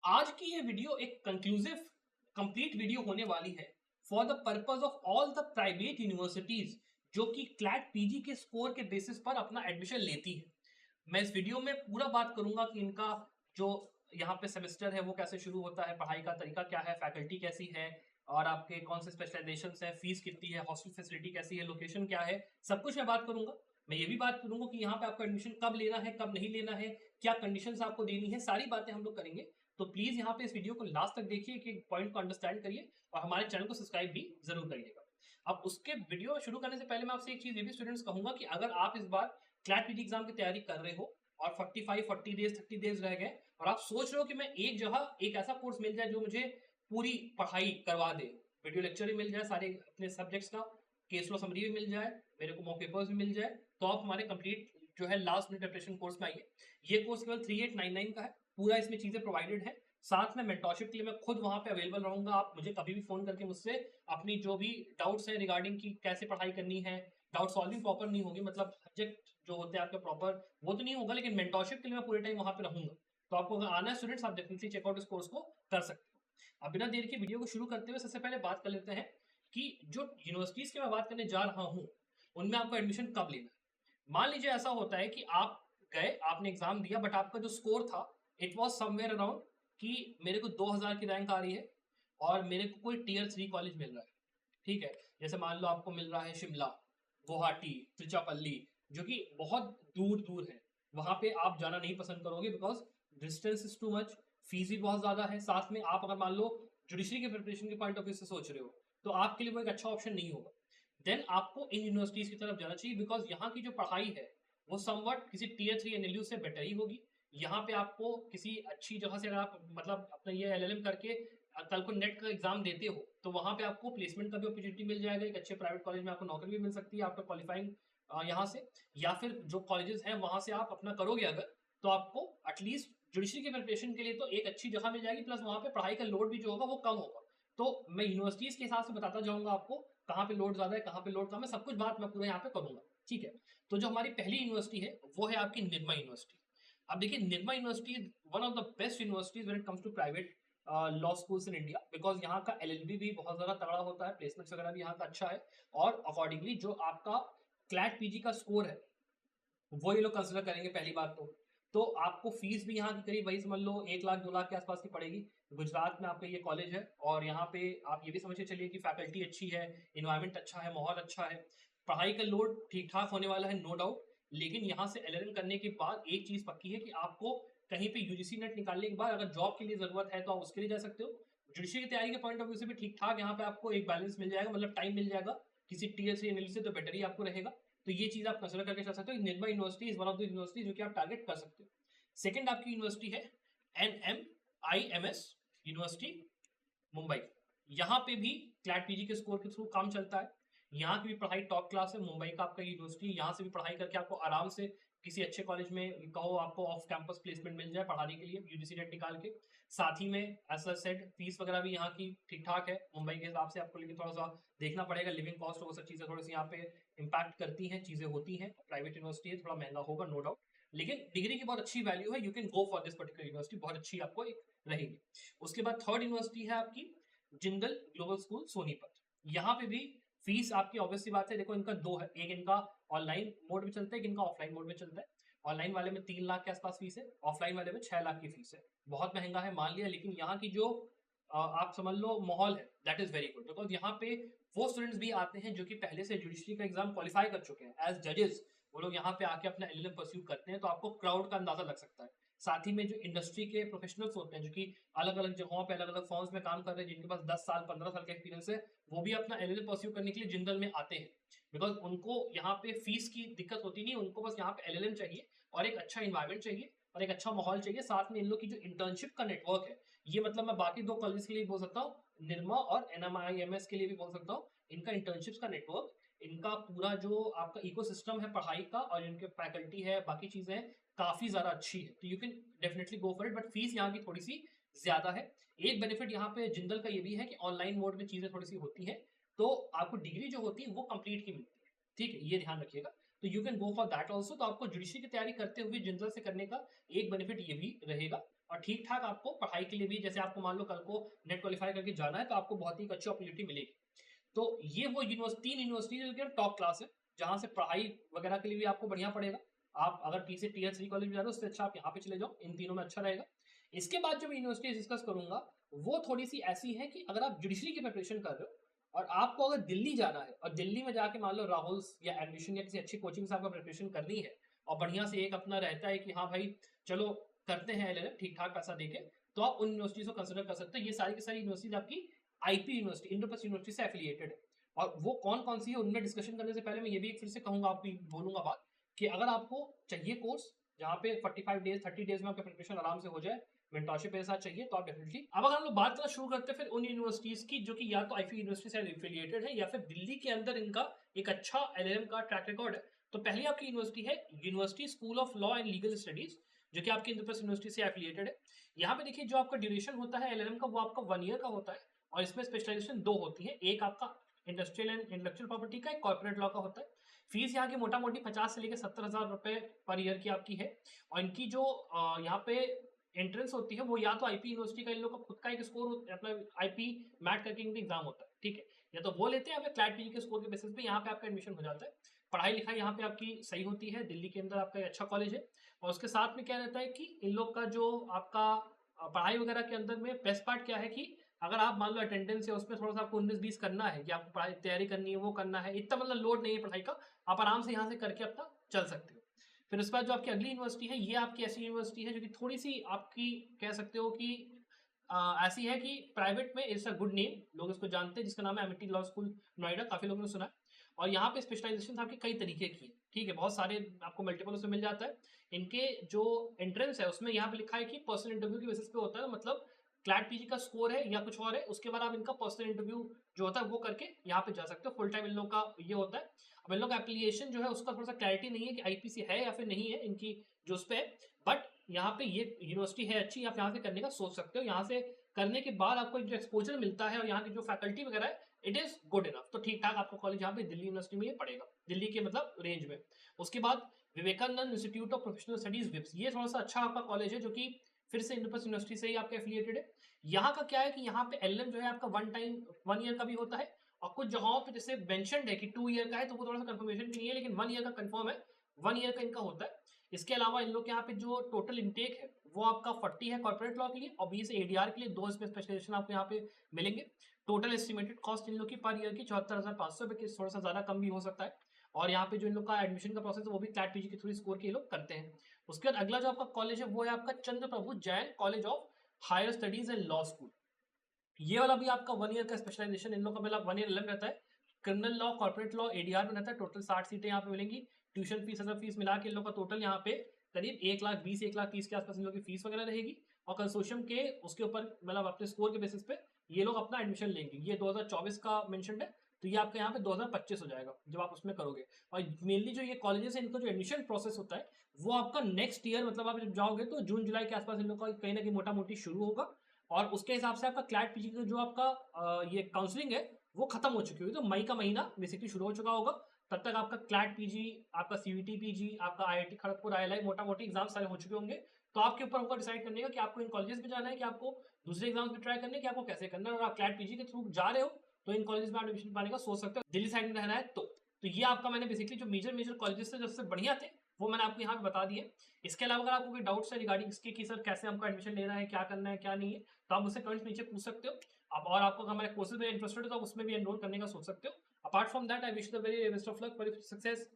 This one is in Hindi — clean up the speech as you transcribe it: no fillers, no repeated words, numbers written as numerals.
आज की ये वीडियो एक कंक्लूसिव कंप्लीट वीडियो होने वाली है for the purpose of all the private universities जो कि क्लैट पीजी के स्कोर के बेसिस पर अपना एडमिशन लेती है। मैं इस वीडियो में पूरा बात करूंगा कि इनका जो यहाँ पे सेमेस्टर है वो कैसे शुरू होता है, पढ़ाई का तरीका क्या है, फैकल्टी कैसी है और आपके कौन से स्पेशलाइजेशन है, फीस कितनी है, हॉस्टल फैसिलिटी कैसी है, लोकेशन क्या है, सब कुछ मैं बात करूंगा। मैं ये भी बात करूंगा कि यहाँ पे आपको एडमिशन कब लेना है, कब नहीं लेना है, क्या कंडीशंस आपको देनी है, सारी बातें हम लोग करेंगे। तो प्लीज यहाँ पे इस वीडियो को लास्ट तक देखिए कि पॉइंट को अंडरस्टैंड करिए और हमारे चैनल को सब्सक्राइब भी जरूर करिएगा। अब उसके वीडियो शुरू करने से पहले मैं आपसे एक चीज ये भी स्टूडेंट्स कहूंगा कि अगर आप इस बार क्लैट पीटी एग्जाम की तैयारी कर रहे हो और 40 डेज रह गए और आप सोच रहे हो कि मैं एक जगह एक ऐसा कोर्स मिल जाए जो मुझे पूरी पढ़ाई करवा दे, वीडियो लेक्चर भी मिल जाए सारे अपने सब्जेक्ट्स का, केस लो समरी भी मिल जाए, मेरे को मॉक पेपर्स भी मिल जाए, तो आप हमारे कंप्लीट जो है लास्ट मिनट प्रिपरेशन कोर्स में आइए। ये कोर्स केवल 3899 का है, पूरा इसमें चीजें प्रोवाइडेड है। साथ में मेंटरशिप के लिए मैं खुद वहां पे अवेलेबल रहूंगा, आप मुझे कभी भी फोन करके मुझसे अपनी जो भी डाउट्स है रिगार्डिंग की कैसे पढ़ाई करनी है, डाउट सॉल्विंग प्रॉपर नहीं होगी, मतलब सब्जेक्ट जो होते हैं आपके प्रॉपर वो तो नहीं होगा, लेकिन मेंटरशिप के लिए मैं पूरे टाइम वहां पे रहूंगा। तो आपको अगर आना है स्टूडेंट्स, आप डेफिनेटली चेकआउट इस कोर्स को कर सकते हो। अब बिना देर के वीडियो को शुरू करते हुए सबसे पहले बात कर लेते हैं कि जो यूनिवर्सिटीज की मैं बात करने जा रहा हूँ उनमें आपको एडमिशन कब लेना है। मान लीजिए ऐसा होता है कि आप गए, आपने एग्जाम दिया, बट आपका जो स्कोर था इट वॉज समवेयर अराउंड कि मेरे को 2000 की रैंक आ रही है और मेरे को कोई टियर 3 कॉलेज मिल रहा है। ठीक है, जैसे मान लो आपको मिल रहा है शिमला, गुवाहाटी, त्रिचापल्ली, जो कि बहुत दूर दूर है। वहां पे आप जाना नहीं पसंद करोगे because distance is too much, fees भी बहुत ज्यादा है। साथ में आप अगर मान लो जुडिशरी के प्रिपरेशन के पॉइंट ऑफ व्यू से सोच रहे हो तो आपके लिए वो एक अच्छा ऑप्शन नहीं होगा। देन आपको इन यूनिवर्सिटीज की तरफ जाना चाहिए बिकॉज यहाँ की जो पढ़ाई है वो समवट किसी टियर 3 एनएलयू से बेटर ही होगी। यहाँ पे आपको किसी अच्छी जगह से अगर आप मतलब अपना ये एलएलएम करके कल को नेट का एग्जाम देते हो तो वहां पे आपको प्लेसमेंट का भी अपॉर्चुनिटी मिल जाएगा, एक अच्छे प्राइवेट कॉलेज में आपको नौकरी भी मिल सकती है आफ्टर क्वालिफाइंग यहाँ से। या फिर जो कॉलेजेस हैं वहां से आप अपना करोगे अगर, तो आपको एटलीस्ट जुडिशरी के प्रिपरेशन के लिए तो एक अच्छी जगह मिल जाएगी, प्लस वहां पे पढ़ाई का लोड भी जो होगा वो कम होगा। तो मैं यूनिवर्सिटीज के हिसाब से बताता जाऊंगा आपको कहाँ पे लोड ज्यादा है, कहाँ पे लोड कम है, सब कुछ बात मैं पूरा यहाँ पे करूंगा। ठीक है, तो जो हमारी पहली यूनिवर्सिटी है वो है आपकी निर्मा यूनिवर्सिटी। अब देखिए, Nirma university one of the best universities when it comes to private law schools in India because यहाँ का एलएलबी भी बहुत ज्यादा तगड़ा होता है, प्लेसमेंट्स वगैरह भी यहाँ का अच्छा है और अकॉर्डिंगली जो आपका क्लैट पीजी का स्कोर है वो ये लोग कंसिडर करेंगे पहली बात तो आपको फीस भी यहाँ की करीब वही समझ लो 1 लाख 2 लाख के आसपास की पड़ेगी। गुजरात में आपका ये कॉलेज है और यहाँ पे आप ये भी समझ के चलिए कि फैकल्टी अच्छी है, इन्वायरमेंट अच्छा है, माहौल अच्छा है, पढ़ाई का लोड ठीक ठाक होने वाला है, नो डाउट। लेकिन यहाँ से एलएलएम करने के बाद एक चीज पक्की है कि आपको कहीं पे यूजीसी नेट निकालने के बाद अगर जॉब के लिए जरूरत है तो आप उसके लिए जा सकते हो। जुडिशरी की तैयारी के पॉइंट ऑफ व्यू से भी ठीक ठाक यहाँ पे आपको एक बैलेंस मिल जाएगा, मतलब टाइम मिल जाएगा, किसी टीयर 3 एनएल से तो बेटर ही आपको रहेगा। तो ये चीज आप कंसिडर करके चल सकते हो। Nirma university is one of the university जो कि आप टारगेट कर सकते हो। सेकंड आपकी यूनिवर्सिटी है NMIMS यूनिवर्सिटी मुंबई। यहाँ पे भी क्लैट पीजी के स्कोर के थ्रू काम चलता है। यहाँ की भी पढ़ाई टॉप क्लास है, मुंबई का आपका यूनिवर्सिटी, यहाँ से भी पढ़ाई करके आपको आराम से किसी अच्छे कॉलेज में कहो आपको ऑफ कैंपस प्लेसमेंट मिल जाए पढ़ाने के लिए यूजीसी नेट निकाल के। साथ ही में एज सेड फीस वगैरह भी यहाँ की ठीक ठाक है मुंबई के हिसाब से आपको, लेकिन थोड़ा सा देखना पड़ेगा, लिविंग कॉस्ट वो सब चीजें थोड़ी सी यहाँ पे इम्पैक्ट करती हैं, चीजें होती हैं, प्राइवेट यूनिवर्सिटी है थोड़ा महंगा होगा नो डाउट, लेकिन डिग्री की बहुत अच्छी वैल्यू है, you can go for this particular university, बहुत अच्छी आपको एक रहेगी। उसके बाद थर्ड यूनिवर्सिटी है आपकी जिंदल ग्लोबल स्कूल सोनीपत। यहाँ पे भी फीस आपकी ऑब्वियसली बात है, देखो इनका दो है, एक इनका ऑनलाइन मोड में चलता है, एक इनका ऑफलाइन मोड में चलता है। ऑनलाइन वाले में 3 लाख के आसपास फीस है, ऑफलाइन वाले में 6 लाख की फीस है। बहुत महंगा है मान लिया, लेकिन यहाँ की जो आप समझ लो माहौल है that is very good because यहाँ पे वो स्टूडेंट्स भी आते हैं जो कि पहले से जुडिशरी का एग्जाम क्वालिफाई कर चुके हैं एज जजेस, वो लोग यहाँ पे आके अपना एलएलएम परस्यू करते हैं, तो आपको क्राउड का अंदाजा लग सकता है। साथ ही में जो इंडस्ट्री के प्रोफेशनल्स होते हैं जो कि अलग अलग जगहों पे अलग अलग फॉर्म्स में काम कर रहे हैं, जिनके पास 10 साल 15 साल का एक्सपीरियंस है, वो भी अपना एलएलएम परस्यू करने के लिए जिंदल में आते हैं बिकॉज उनको यहाँ पे फीस की दिक्कत होती नहीं, उनको बस यहाँ पे एलएलएम चाहिए और एक अच्छा इन्वायरमेंट चाहिए और एक अच्छा माहौल चाहिए। साथ में इन लोग की जो इंटर्नशिप का नेटवर्क है, ये मतलब मैं बाकी दो कॉलेज के लिए बोल सकता हूँ, निर्मा और NMIMS के लिए भी बोल सकता हूँ, इनका इंटर्नशिप्स का नेटवर्क, इनका पूरा जो आपका इकोसिस्टम है पढ़ाई का और इनके फैकल्टी है बाकी चीजें काफी ज्यादा अच्छी है, तो you can definitely go for it, but fees यहाँ की थोड़ी सी ज्यादा है। एक बेनिफिट यहाँ पे जिंदल का ये भी है कि ऑनलाइन मोड में चीजें थोड़ी सी होती है, तो आपको डिग्री जो होती है वो कंप्लीट की मिलती है। ठीक है, ये ध्यान रखिएगा, तो you can go for that also. तो आपको जुडिशरी की तैयारी करते हुए जिंदल से करने का एक बेनिफिट ये भी रहेगा। और ठीक ठाक आपको पढ़ाई के लिए भी, जैसे आपको मान लो कल को नेट क्वालिफाई करके जाना है तो आपको बहुत ही अच्छी अपॉर्चुनिटी मिलेगी। तो ये वो यूनिवर्सिटी, 3 यूनिवर्सिटी जो कि टॉप क्लास है, जहाँ से पढ़ाई वगैरह के लिए भी आपको बढ़िया पड़ेगा। आप अगर टी से टीयर 3 कॉलेज में जा रहे हो उससे अच्छा आप यहाँ पे चले जाओ, इन तीनों में अच्छा रहेगा। इसके बाद जो मैं यूनिवर्सिटी डिस्कस करूंगा वो थोड़ी सी ऐसी है कि अगर आप जुडिशरी की प्रिपरेशन कर रहे हो और आपको अगर दिल्ली जाना है और दिल्ली में जाके मान लो राहुल या एडमिशन या किसी अच्छी कोचिंग से आपको प्रिपरेशन करनी है और बढ़िया से एक अपना रहता है कि हाँ भाई चलो करते हैं एलएलएम ठीक ठाक पैसा देके, तो आप उन यूनिवर्सिटीज को कंसिडर कर सकते हो। ये सारी की सारी यूनिवर्सिटीज आपकी आईपी यूनिवर्सिटी, इंद्रप्रस्थ यूनिवर्सिटी से एफिलिएटेड है। और वो कौन कौन सी है उनमें डिस्कशन करने से पहले मैं ये भी एक फिर से कहूंगा, आपको बोलूंगा बात कि अगर आपको चाहिए कोर्स जहाँ पे 45 डेज 30 डेज में आपका प्रिपरेशन आराम से हो जाए, मेंटरशिप के साथ चाहिए, तो आप डेफिनेटली। अब अगर हम लोग बात करना शुरू करते हैं फिर उन यूनिवर्सिटीज की जो कि या तो आईपी यूनिवर्सिटी से एफिलिएटेड है या फिर दिल्ली के अंदर इनका एक अच्छा एलएलएम का ट्रैक रिकॉर्ड है। तो पहली आपकी यूनिवर्सिटी है university school of law and legal studies, जो कि आपकी इंद्रप्रस्थ यूनिवर्सिटी से एफिलिएटेड है। यहाँ पे देखिए जो आपका ड्यूरेशन होता है एलएलएम का वो आपका 1 ईयर का होता है और इसमें स्पेशलाइजेशन 2 होती है, एक आपका इंडस्ट्रियल एंड इंटेलेक्चुअल प्रॉपर्टी का, एक कॉर्पोरेट लॉ का होता है। फीस यहाँ की मोटा मोटी 50 से लेकर 70,000 रुपए पर ईयर की आपकी है। और इनकी जो यहाँ पे एंट्रेंस होती है वो या तो आईपी यूनिवर्सिटी का इन लोगों का खुद का एक स्कोर मतलब आईपी मैट करके इनका एग्जाम होता है, ठीक है, या तो वो लेते हैं या फिर क्लैट पीजी के स्कोर के बेसिस पे यहाँ पे आपका एडमिशन हो जाता है। पढ़ाई लिखाई यहाँ पे आपकी सही होती है, दिल्ली के अंदर आपका अच्छा कॉलेज है। और उसके साथ में क्या रहता है कि इन लोग का जो आपका पढ़ाई वगैरह के अंदर में बेस्ट पार्ट क्या है कि अगर आप मान लो अटेंडेंस है उसमें थोड़ा सा आपको 19-20 करना है कि आपको पढ़ाई तैयारी करनी है वो करना है, इतना मतलब लोड नहीं है पढ़ाई का, आप आराम से यहाँ से करके अपना चल सकते हो। फिर उसके बाद जो आपकी अगली यूनिवर्सिटी है ये आपकी ऐसी यूनिवर्सिटी है जो कि थोड़ी सी आपकी कह सकते हो कि ऐसी है कि प्राइवेट में इट्स अ गुड नेम, लोग इसको जानते हैं, जिसका नाम है एमिटी लॉ स्कूल नोएडा, काफी लोगों ने सुना है। और यहाँ पे स्पेशलाइजेशन आपके कई तरीके की है, ठीक है, बहुत सारे आपको मल्टीपल उसमें मिल जाता है। इनके जो एंट्रेंस है उसमें यहाँ पे लिखा है कि पर्सनल इंटरव्यू की बेसिस पे होता है, मतलब क्लैट पीजी का स्कोर है या कुछ और है उसके बाद आप इनका पर्सनल इंटरव्यू जो होता है वो करके यहाँ पे जा सकते हो। फुल टाइम इन लोग का ये होता है। अब इन लोग का एप्लीकेशन जो है उसका थोड़ा सा क्लैरिटी नहीं है कि आईपीसी है या फिर नहीं है इनकी जो उस पे है, बट यहाँ पे ये यूनिवर्सिटी है अच्छी, आप यहाँ से करने का सोच सकते हो। यहाँ से करने के बाद आपको जो एक्सपोजर मिलता है और यहाँ की जो फैकल्टी वगैरह है इट इज गुड इनफ, तो ठीक ठाक आपको कॉलेज यहाँ पे दिल्ली यूनिवर्सिटी में ये पड़ेगा, दिल्ली के मतलब रेंज में। उसके बाद Vivekananda institute of professional studies VIPS, ये थोड़ा सा अच्छा आपका कॉलेज है जो कि फिर से इंद्रप्रस्थ यूनिवर्सिटी से ही आपका एफिलिएटेड है। यहाँ का क्या है कि यहाँ पे एलएलएम जो है आपका 1 ईयर का भी होता है और कुछ जगहों पे जैसे मेंशन्ड है कि 2 ईयर का है तो वो थोड़ा सा कंफर्मेशन भी नहीं है, लेकिन 1 ईयर का कंफर्म है, 1 ईयर का इनका होता है। इसके अलावा इन लोग के यहाँ पे जो टोटल इनटेक है वो आपका 40 है कॉर्पोरेट लॉ के लिए और 20 एडीआर के लिए, 2 इसमें स्पेशलाइजेशन आपको यहाँ पे मिलेंगे। टोटल एस्टिमेटेड कॉस्ट इन लोग की पर ईयर की 74,500 रुपए, थोड़ा सा ज्यादा कम भी हो सकता है। और यहाँ पे जो इन लोग का एडमिशन का प्रोसेस है वो भी क्लैट पीजी के थ्रू स्कोर के लोग करते हैं। उसके बाद अगला जो आपका कॉलेज है वो है आपका Chandra Prabhu Jain college of higher studies and law school. ये वाला भी आपका 1 ईयर का स्पेशलाइजेशन इन लोग का मतलब 1 ईयर अलग रहता है। Criminal law corporate law ADR में रहता है। टोटल 60 सीटें यहाँ पे मिलेंगी। ट्यूशन फीस अदर फीस मिला के इन लोग का टोटल यहाँ पे करीब 1,20,000 1,30,000 के आसपास इन लोग की फीस वगैरह रहेगी। और कंसोर्शियम के उसके ऊपर मतलब अपने स्कोर के बेसिस पे ये लोग अपना एडमिशन लेंगे। ये 2024 का मेंशन है तो ये आपका यहाँ पे 2025 हो जाएगा जब आप उसमें करोगे। और मेनली जो ये कॉलेजेस है इनका जो एडमिशन प्रोसेस होता है वो आपका नेक्स्ट ईयर मतलब आप जब जाओगे तो जून जुलाई के आसपास इन लोग का कहीं ना कहीं मोटा मोटी शुरू होगा और उसके हिसाब से आपका क्लैट पीजी का जो आपका ये काउंसलिंग है वो खत्म हो चुकी होगी, तो मई का महीना बेसिकली शुरू हो चुका होगा। तब तक आपका क्लैट पीजी, आपका सीवीटी पीजी, आपका आईआईटी खड़गपुर आईएलआई मोटा मोटी एग्जाम सारे हो चुके होंगे। तो आपके ऊपर होगा डिसाइड करने का कि आपको इन कॉलेजेस में जाना है कि आपको दूसरे एग्जाम्स में ट्राई करने कि आपको कैसे करना है। अगर आप क्लैट पीजी के थ्रू जा रहे हो तो इन कॉलेज में एडमिशन पाने का सोच सकते हो, दिल्ली साइड में रहना है तो ये आपका मैंने बेसिकली जो मेजर मेजर कॉलेजेस थे जो सबसे बढ़िया थे वो मैंने आपको यहाँ पे बता दिए। इसके अलावा अगर आपको कोई डाउट्स है रिगार्डिंग इसके कि सर कैसे हमको एडमिशन लेना है, क्या करना है, क्या नहीं है, तो आप मुझसे कमेंट्स नीचे पूछ सकते हो। आप और आपको अगर हमारे कोर्सेज में इंटरेस्टेड हो तो आप उसमें भी एनरोल करने का सोच सकते हो। Apart from that I wish the very best of luck for success.